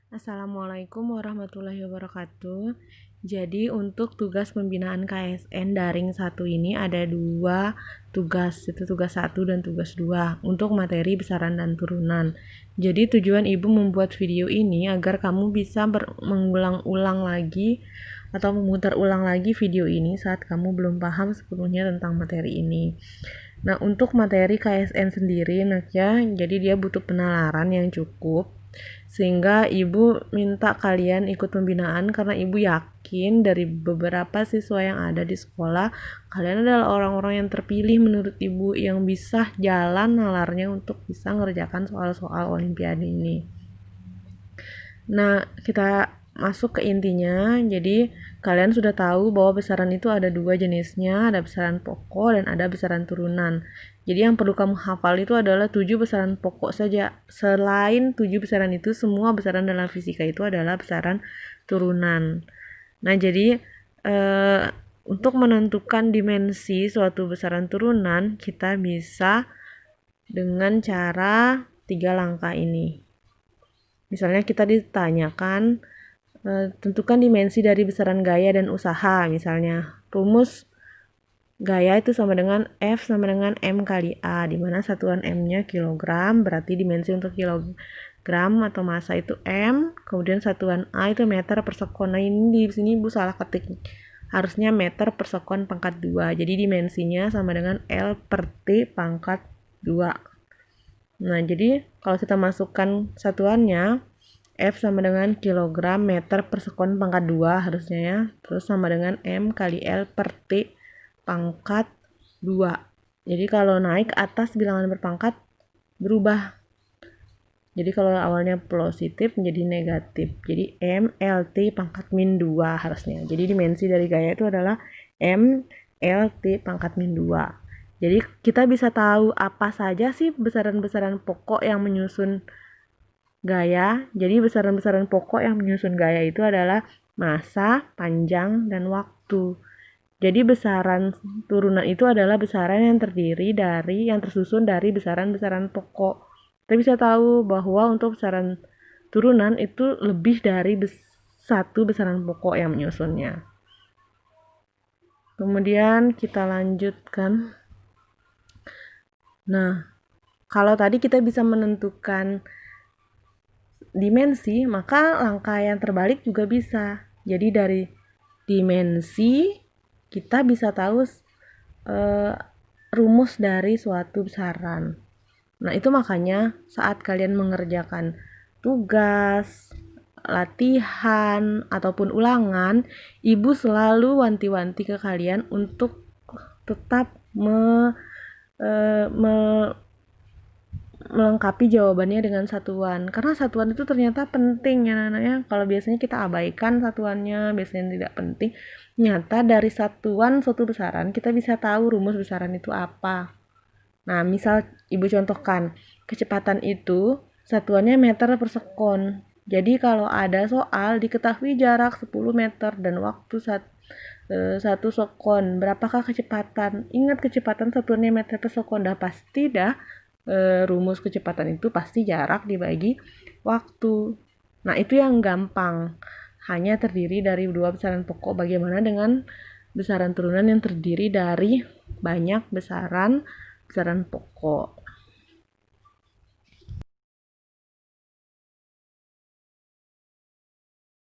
Assalamualaikum warahmatullahi wabarakatuh. Jadi untuk tugas pembinaan KSN daring 1 ini ada 2 tugas, itu tugas 1 dan tugas 2 untuk materi besaran dan turunan. Jadi tujuan Ibu membuat video ini agar kamu bisa mengulang-ulang lagi atau memutar ulang lagi video ini saat kamu belum paham sepenuhnya tentang materi ini. Nah, untuk materi KSN sendiri, ya, jadi dia butuh penalaran yang cukup sehingga Ibu minta kalian ikut pembinaan karena Ibu yakin dari beberapa siswa yang ada di sekolah, kalian adalah orang-orang yang terpilih menurut Ibu yang bisa jalan nalarnya untuk bisa ngerjakan soal-soal olimpiade ini. Nah, kita masuk ke intinya. Jadi, kalian sudah tahu bahwa besaran itu ada 2 jenisnya, ada besaran pokok dan ada besaran turunan. Jadi, yang perlu kamu hafal itu adalah 7 besaran pokok saja. Selain 7 besaran itu, semua besaran dalam fisika itu adalah besaran turunan. Nah, jadi untuk menentukan dimensi suatu besaran turunan, kita bisa dengan cara 3 langkah ini. Misalnya kita ditanyakan, tentukan dimensi dari besaran gaya dan usaha. Misalnya, rumus gaya itu sama dengan F sama dengan M kali A, di mana satuan M-nya kilogram, berarti dimensi untuk kilogram atau massa itu M, kemudian satuan A itu meter per sekon. Nah, ini di sini Ibu salah ketik. Harusnya meter per sekon pangkat 2. Jadi dimensinya sama dengan L per T pangkat 2. Nah, jadi kalau kita masukkan satuannya, F sama dengan kilogram meter per sekon pangkat 2 harusnya ya. Terus sama dengan M kali L per T pangkat 2. Jadi kalau naik atas bilangan berpangkat berubah. Jadi kalau awalnya positif menjadi negatif. Jadi M L T pangkat min 2 harusnya. Jadi dimensi dari gaya itu adalah M L T pangkat min 2. Jadi kita bisa tahu apa saja sih besaran-besaran pokok yang menyusun gaya. Jadi besaran-besaran pokok yang menyusun gaya itu adalah massa, panjang, dan waktu. Jadi besaran turunan itu adalah besaran yang terdiri dari yang tersusun dari besaran-besaran pokok. Kita bisa tahu bahwa untuk besaran turunan itu lebih dari satu besaran pokok yang menyusunnya. Kemudian kita lanjutkan. Nah, kalau tadi kita bisa menentukan dimensi, maka langkah yang terbalik juga bisa. Jadi dari dimensi kita bisa tahu rumus dari suatu besaran. Nah, itu makanya saat kalian mengerjakan tugas, latihan, ataupun ulangan, Ibu selalu wanti-wanti ke kalian untuk tetap melengkapi jawabannya dengan satuan, karena satuan itu ternyata penting ya anak-anaknya. Kalau biasanya kita abaikan satuannya, biasanya tidak penting. Nyata dari satuan suatu besaran kita bisa tahu rumus besaran itu apa. Nah, misal Ibu contohkan, kecepatan itu satuannya meter per sekon. Jadi kalau ada soal diketahui jarak 10 meter dan waktu 1 sekon, berapakah kecepatan? Ingat kecepatan satuannya meter per sekon, dah pasti dah rumus kecepatan itu pasti jarak dibagi waktu. Nah, itu yang gampang. Hanya terdiri dari 2 besaran pokok. Bagaimana dengan besaran turunan yang terdiri dari banyak besaran pokok?